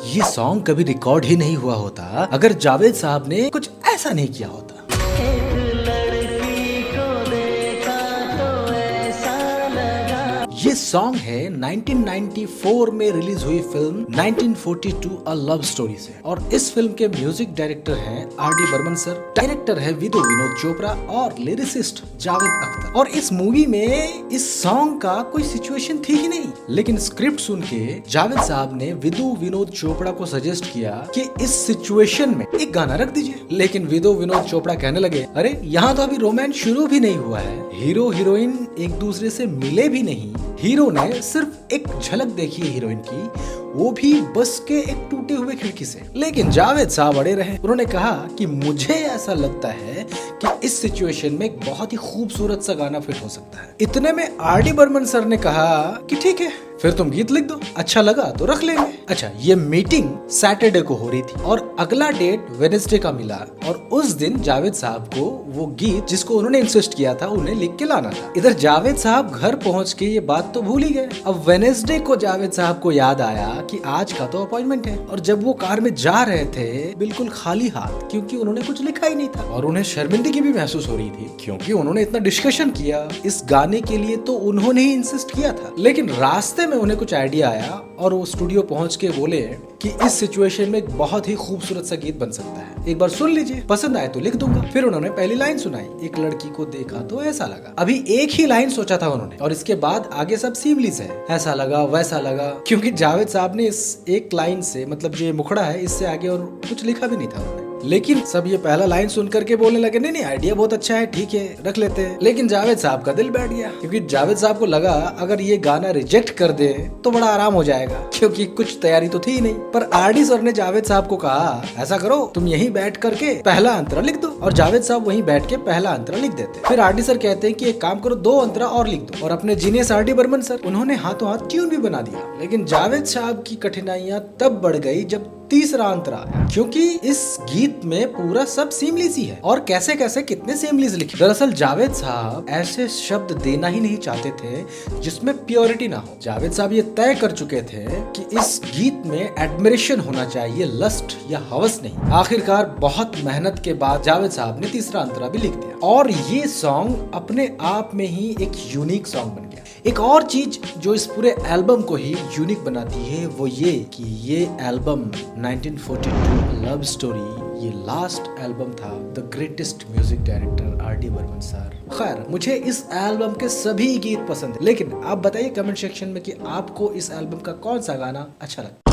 ये सॉन्ग कभी रिकॉर्ड ही नहीं हुआ होता अगर जावेद साहब ने कुछ ऐसा नहीं किया होता। ये सॉन्ग है 1994 में रिलीज हुई फिल्म 1942 अ लव स्टोरी से, और इस फिल्म के म्यूजिक डायरेक्टर हैं आर.डी. बर्मन सर, डायरेक्टर है विदु विनोद चोपड़ा और लिरिसिस्ट जावेद अख्तर। और इस मूवी में इस सॉन्ग का कोई सिचुएशन थी ही नहीं, लेकिन स्क्रिप्ट सुन के जावेद साहब ने विदु विनोद चोपड़ा को सजेस्ट किया कि इस सिचुएशन में एक गाना रख दीजिए। लेकिन विदु विनोद चोपड़ा कहने लगे, अरे यहाँ तो अभी रोमांस शुरू भी नहीं हुआ है, हीरो हीरोइन एक दूसरे से मिले भी नहीं, हीरो ने सिर्फ एक झलक देखी है हीरोइन की, वो भी बस के एक टूटे हुए खिड़की से। लेकिन जावेद साहब अड़े रहे। उन्होंने कहा कि मुझे ऐसा लगता है कि इस सिचुएशन में एक बहुत ही खूबसूरत सा गाना फिट हो सकता है। इतने में आर.डी. बर्मन सर ने कहा कि ठीक है, फिर तुम गीत लिख दो, अच्छा लगा तो रख लेंगे। अच्छा, ये मीटिंग सैटरडे को हो रही थी और अगला डेट वेडनेसडे का मिला, और उस दिन जावेद साहब को वो गीत जिसको उन्होंने इंसिस्ट किया था उन्हें लिख के लाना था। इधर जावेद साहब घर पहुंच के ये बात तो भूल ही गए। अब वेडनेसडे को जावेद साहब को याद आया कि आज का तो अपॉइंटमेंट है, और जब वो कार में जा रहे थे बिल्कुल खाली हाथ, क्योंकि उन्होंने कुछ लिखा ही नहीं था, और उन्हें शर्मिंदगी भी महसूस हो रही थी क्योंकि उन्होंने इतना डिस्कशन किया इस गाने के लिए, तो उन्होंने ही इंसिस्ट किया था। लेकिन रास्ते में उन्हें कुछ आइडिया आया और वो स्टूडियो पहुंच के बोले कि इस सिचुएशन में एक बहुत ही खूबसूरत सा गीत बन सकता है, एक बार सुन लीजिए, पसंद आए तो लिख दूंगा। फिर उन्होंने पहली लाइन सुनाई, एक लड़की को देखा तो ऐसा लगा। अभी एक ही लाइन सोचा था उन्होंने, और इसके बाद आगे सब सीमलेस है, ऐसा लगा वैसा लगा, क्योंकि जावेद साहब ने इस एक लाइन से, मतलब जो मुखड़ा है, इससे आगे और कुछ लिखा भी नहीं था उन्होंने। लेकिन सब ये पहला लाइन सुन करके बोलने लगे, नहीं आइडिया बहुत अच्छा है, ठीक है रख लेते हैं। लेकिन जावेद साहब का दिल बैठ गया, क्योंकि जावेद साहब को लगा अगर ये गाना रिजेक्ट कर दे तो बड़ा आराम हो जाएगा, क्योंकि कुछ तैयारी तो थी ही नहीं। पर आर.डी. सर ने जावेद साहब को कहा, ऐसा करो तुम यहीं बैठ करके पहला अंतरा लिख दो, और जावेद साहब वहीं बैठ के पहला अंतरा लिख देते। फिर आर.डी. सर कहते हैं कि एक काम करो, 2 अंतरा और लिख दो, और अपने जीनियस आर.डी. बर्मन सर, उन्होंने हाथों हाथ ट्यून भी बना दिया। लेकिन जावेद साहब की कठिनाइयां तब बढ़ गई जब तीसरा अंतरा आया, क्योंकि इस गीत में पूरा सब सीमलेस ही है, और कैसे कैसे कितने सीमलेस लिखे। दरअसल जावेद साहब ऐसे शब्द देना ही नहीं चाहते थे जिसमें प्योरिटी ना हो। जावेद साहब ये तय कर चुके थे कि इस गीत में एडमिरेशन होना चाहिए, लस्ट या हवस नहीं। आखिरकार बहुत मेहनत के बाद जावेद साहब ने तीसरा अंतरा भी लिख दिया, और ये सॉन्ग अपने आप में ही एक यूनिक सॉन्ग बन गया। एक और चीज जो इस पूरे एल्बम को ही यूनिक बनाती है वो ये कि ये एल्बम 1942 लव स्टोरी ये लास्ट एल्बम था the greatest music director R D. Burman sir. खैर, मुझे इस एल्बम के सभी गीत पसंद है, लेकिन आप बताइए कमेंट सेक्शन में कि आपको इस एल्बम का कौन सा गाना अच्छा लगा।